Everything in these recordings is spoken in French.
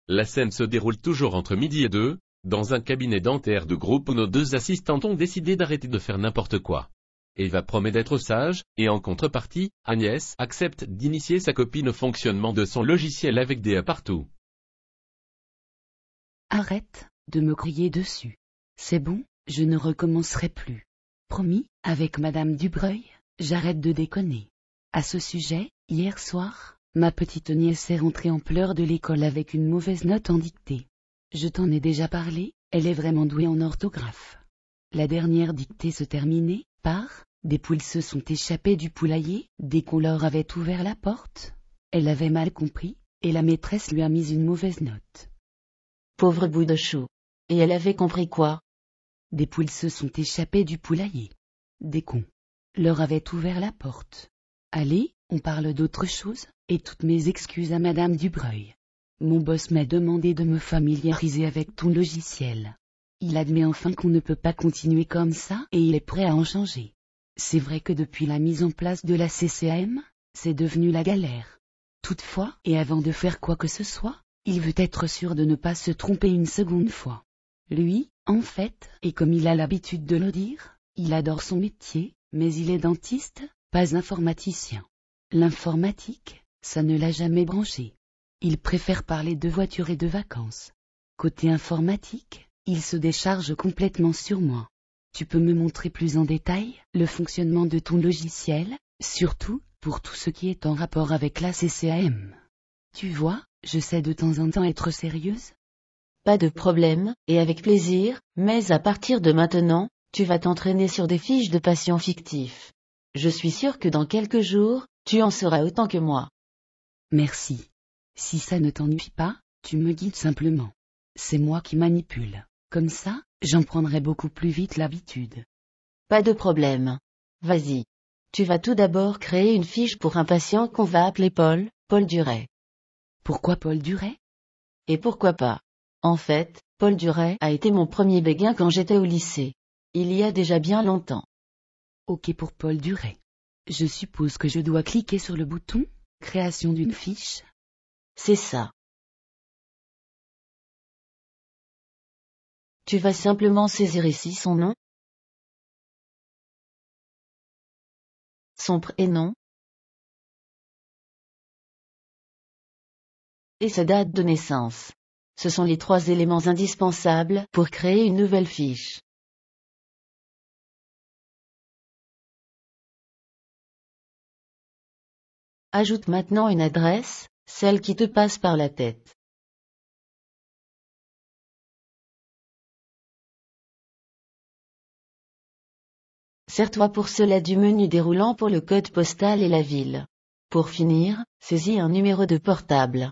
La scène se déroule toujours entre midi et 2, dans un cabinet dentaire de groupe où nos deux assistantes ont décidé d'arrêter de faire n'importe quoi. Eva promet d'être sage, et en contrepartie, Agnès accepte d'initier sa copine au fonctionnement de son logiciel avec des partout. Arrête de me crier dessus. C'est bon, je ne recommencerai plus. Promis, avec Madame Dubreuil, j'arrête de déconner. À ce sujet, hier soir, ma petite nièce est rentrée en pleurs de l'école avec une mauvaise note en dictée. Je t'en ai déjà parlé, elle est vraiment douée en orthographe. La dernière dictée se terminait par « Des poules se sont échappées du poulailler dès qu'on leur avait ouvert la porte ». Elle avait mal compris, et la maîtresse lui a mis une mauvaise note. Pauvre bout de chou. Et elle avait compris quoi? Des poules se sont échappées du poulailler. Des cons leur avaient ouvert la porte. Allez, on parle d'autre chose, et toutes mes excuses à Madame Dubreuil. Mon boss m'a demandé de me familiariser avec ton logiciel. Il admet enfin qu'on ne peut pas continuer comme ça et il est prêt à en changer. C'est vrai que depuis la mise en place de la CCM, c'est devenu la galère. Toutefois, et avant de faire quoi que ce soit, il veut être sûr de ne pas se tromper une seconde fois. Lui, en fait, et comme il a l'habitude de le dire, il adore son métier, mais il est dentiste, pas informaticien. L'informatique, ça ne l'a jamais branché. Il préfère parler de voitures et de vacances. Côté informatique, il se décharge complètement sur moi. Tu peux me montrer plus en détail le fonctionnement de ton logiciel, surtout pour tout ce qui est en rapport avec la CCM. Tu vois, je sais de temps en temps être sérieuse. Pas de problème, et avec plaisir, mais à partir de maintenant, tu vas t'entraîner sur des fiches de patients fictifs. Je suis sûr que dans quelques jours, tu en sauras autant que moi. Merci. Si ça ne t'ennuie pas, tu me guides simplement. C'est moi qui manipule. Comme ça, j'en prendrai beaucoup plus vite l'habitude. Pas de problème. Vas-y. Tu vas tout d'abord créer une fiche pour un patient qu'on va appeler Paul Duret. Pourquoi Paul Duret? Et pourquoi pas? En fait, Paul Duret a été mon premier béguin quand j'étais au lycée. Il y a déjà bien longtemps. Ok pour Paul Duret. Je suppose que je dois cliquer sur le bouton « Création d'une fiche ». C'est ça. Tu vas simplement saisir ici son nom, son prénom et sa date de naissance. Ce sont les 3 éléments indispensables pour créer une nouvelle fiche. Ajoute maintenant une adresse, celle qui te passe par la tête. Sers-toi pour cela du menu déroulant pour le code postal et la ville. Pour finir, saisis un numéro de portable.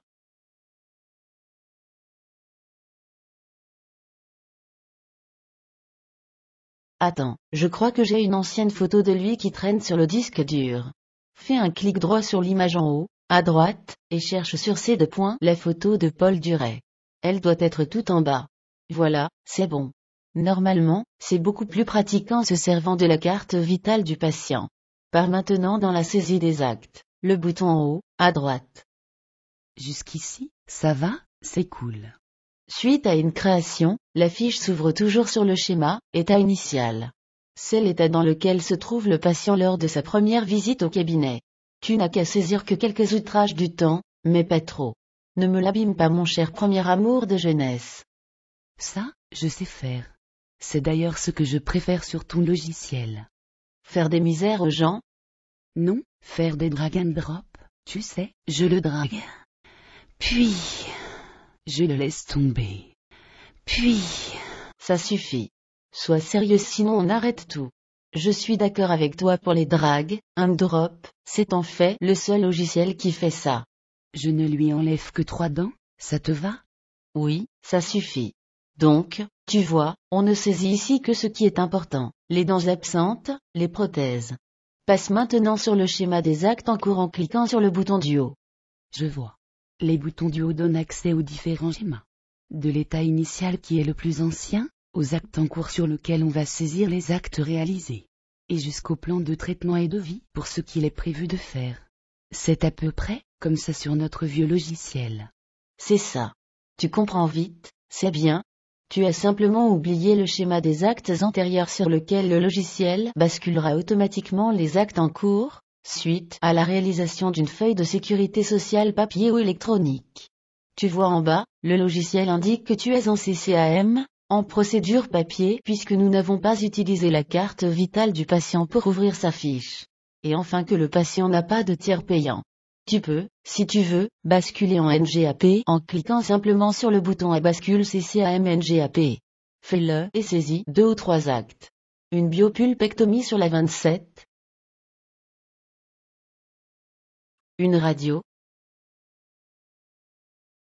Attends, je crois que j'ai une ancienne photo de lui qui traîne sur le disque dur. Fais un clic droit sur l'image en haut, à droite, et cherche sur ces 2 points la photo de Paul Duret. Elle doit être tout en bas. Voilà, c'est bon. Normalement, c'est beaucoup plus pratique en se servant de la carte vitale du patient. Pars maintenant dans la saisie des actes, le bouton en haut, à droite. Jusqu'ici, ça va, c'est cool. Suite à une création, la fiche s'ouvre toujours sur le schéma « État initial ». C'est l'état dans lequel se trouve le patient lors de sa première visite au cabinet. Tu n'as qu'à saisir que quelques outrages du temps, mais pas trop. Ne me l'abîme pas mon cher premier amour de jeunesse. Ça, je sais faire. C'est d'ailleurs ce que je préfère sur ton logiciel. Faire des misères aux gens? Non, faire des drag and drop, tu sais, je le drague. Puis, je le laisse tomber. Puis... Ça suffit. Sois sérieux sinon on arrête tout. Je suis d'accord avec toi pour les drag and drop, c'est en fait le seul logiciel qui fait ça. Je ne lui enlève que 3 dents, ça te va? Oui, ça suffit. Donc, tu vois, on ne saisit ici que ce qui est important, les dents absentes, les prothèses. Passe maintenant sur le schéma des actes en cours en cliquant sur le bouton du haut. Je vois. Les boutons du haut donnent accès aux différents schémas. De l'état initial qui est le plus ancien, aux actes en cours sur lesquels on va saisir les actes réalisés. Et jusqu'au plan de traitement et de vie pour ce qu'il est prévu de faire. C'est à peu près comme ça sur notre vieux logiciel. C'est ça. Tu comprends vite, c'est bien. Tu as simplement oublié le schéma des actes antérieurs sur lequel le logiciel basculera automatiquement les actes en cours, suite à la réalisation d'une feuille de sécurité sociale papier ou électronique. Tu vois en bas, le logiciel indique que tu es en CCAM, en procédure papier puisque nous n'avons pas utilisé la carte vitale du patient pour ouvrir sa fiche. Et enfin que le patient n'a pas de tiers payant. Tu peux, si tu veux, basculer en NGAP en cliquant simplement sur le bouton à bascule CCAM NGAP. Fais-le et saisis 2 ou 3 actes. Une biopulpectomie sur la 27. Une radio.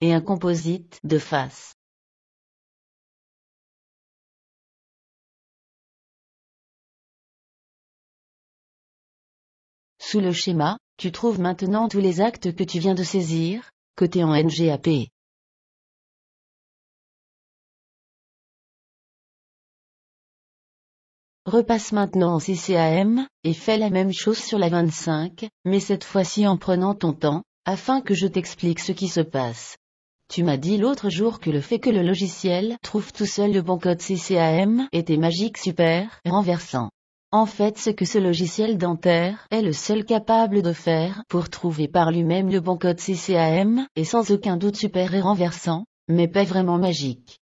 Et un composite de face. Sous le schéma, tu trouves maintenant tous les actes que tu viens de saisir, cotés en NGAP. Repasse maintenant en CCAM, et fais la même chose sur la 25, mais cette fois-ci en prenant ton temps, afin que je t'explique ce qui se passe. Tu m'as dit l'autre jour que le fait que le logiciel trouve tout seul le bon code CCAM était magique super renversant. En fait, ce que ce logiciel dentaire est le seul capable de faire pour trouver par lui-même le bon code CCAM est sans aucun doute super et renversant, mais pas vraiment magique.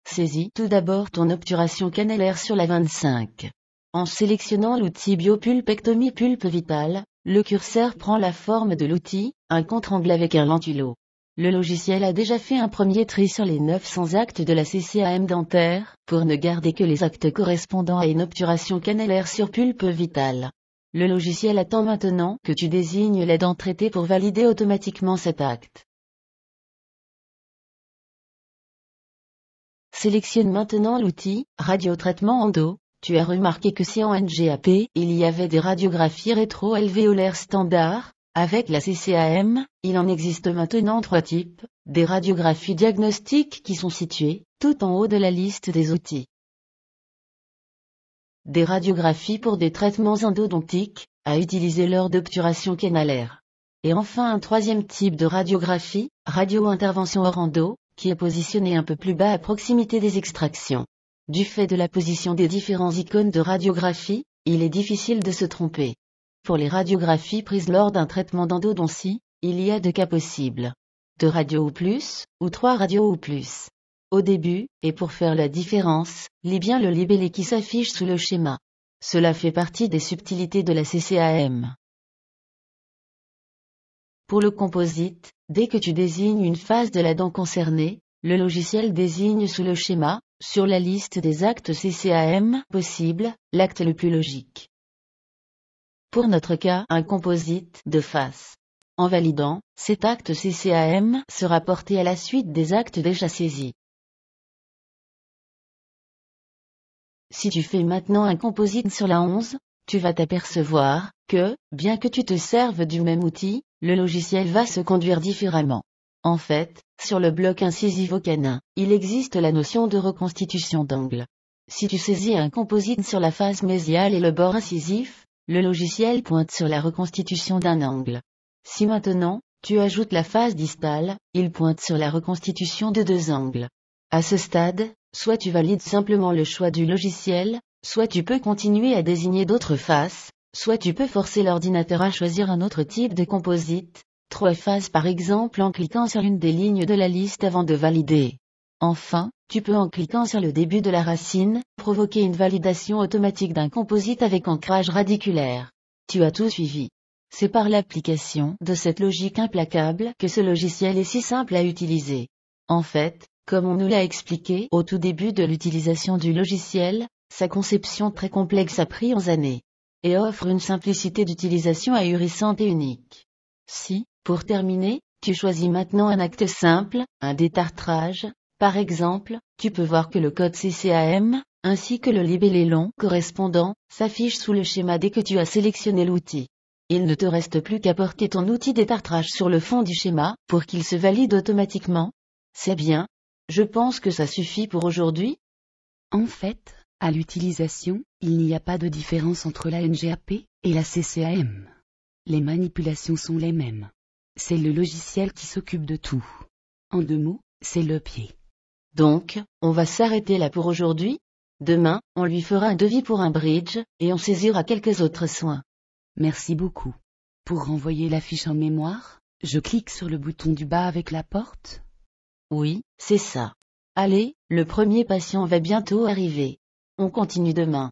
Saisis tout d'abord ton obturation canalaire sur la 25. En sélectionnant l'outil biopulpectomie pulpe vitale, le curseur prend la forme de l'outil, un contre-angle avec un lentulo. Le logiciel a déjà fait un premier tri sur les 900 actes de la CCAM dentaire, pour ne garder que les actes correspondant à une obturation canalaire sur pulpe vitale. Le logiciel attend maintenant que tu désignes la dent traitée pour valider automatiquement cet acte. Sélectionne maintenant l'outil « Radiotraitement endo ». Tu as remarqué que si en NGAP, il y avait des radiographies rétro-alvéolaires standards, avec la CCAM, il en existe maintenant 3 types, des radiographies diagnostiques qui sont situées, tout en haut de la liste des outils. Des radiographies pour des traitements endodontiques, à utiliser lors d'obturation canalaire. Et enfin un 3e type de radiographie, radio-intervention hors endo, qui est positionné un peu plus bas à proximité des extractions. Du fait de la position des différents icônes de radiographie, il est difficile de se tromper. Pour les radiographies prises lors d'un traitement d'endodontie, il y a 2 cas possibles. 2 radios ou plus, ou 3 radios ou plus. Au début, et pour faire la différence, lis bien le libellé qui s'affiche sous le schéma. Cela fait partie des subtilités de la CCAM. Pour le composite, dès que tu désignes une face de la dent concernée, le logiciel désigne sous le schéma, sur la liste des actes CCAM possibles, l'acte le plus logique. Pour notre cas, un composite de face. En validant, cet acte CCAM sera porté à la suite des actes déjà saisis. Si tu fais maintenant un composite sur la 11, tu vas t'apercevoir que, bien que tu te serves du même outil, le logiciel va se conduire différemment. En fait, sur le bloc incisivo-canin, il existe la notion de reconstitution d'angle. Si tu saisis un composite sur la face mésiale et le bord incisif, le logiciel pointe sur la reconstitution d'un angle. Si maintenant, tu ajoutes la face distale, il pointe sur la reconstitution de 2 angles. À ce stade, soit tu valides simplement le choix du logiciel, soit tu peux continuer à désigner d'autres faces, soit tu peux forcer l'ordinateur à choisir un autre type de composite, 3 faces par exemple en cliquant sur une des lignes de la liste avant de valider. Enfin, tu peux en cliquant sur le début de la racine, provoquer une validation automatique d'un composite avec ancrage radiculaire. Tu as tout suivi. C'est par l'application de cette logique implacable que ce logiciel est si simple à utiliser. En fait, comme on nous l'a expliqué au tout début de l'utilisation du logiciel, sa conception très complexe a pris 11 années. Et offre une simplicité d'utilisation ahurissante et unique. Si, pour terminer, tu choisis maintenant un acte simple, un détartrage, par exemple, tu peux voir que le code CCAM, ainsi que le libellé long correspondant, s'affiche sous le schéma dès que tu as sélectionné l'outil. Il ne te reste plus qu'à porter ton outil détartrage sur le fond du schéma, pour qu'il se valide automatiquement. C'est bien. Je pense que ça suffit pour aujourd'hui. En fait, à l'utilisation, il n'y a pas de différence entre la NGAP et la CCAM. Les manipulations sont les mêmes. c'est le logiciel qui s'occupe de tout. En 2 mots, c'est le pied. Donc, on va s'arrêter là pour aujourd'hui. Demain, on lui fera un devis pour un bridge, et on saisira quelques autres soins. Merci beaucoup. Pour renvoyer la fiche en mémoire, je clique sur le bouton du bas avec la porte. Oui, c'est ça. Allez, le premier patient va bientôt arriver. On continue demain.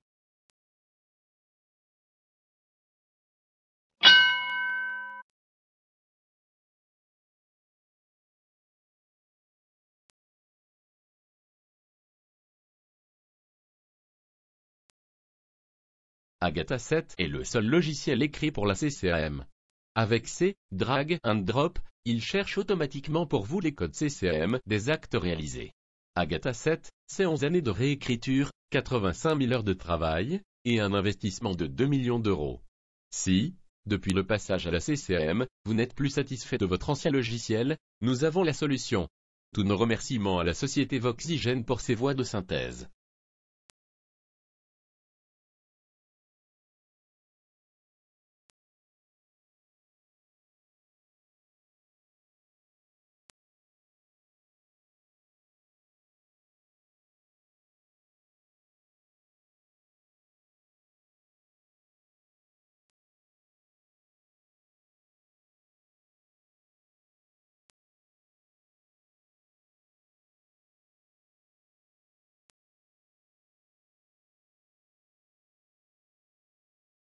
Agatha 7 est le seul logiciel écrit pour la CCM. Avec C, Drag and Drop, il cherche automatiquement pour vous les codes CCM des actes réalisés. Agatha 7, c'est 11 années de réécriture, 85 000 heures de travail, et un investissement de 2 millions d'euros. Si, depuis le passage à la CCM, vous n'êtes plus satisfait de votre ancien logiciel, nous avons la solution. Tous nos remerciements à la société Voxygène pour ses voix de synthèse.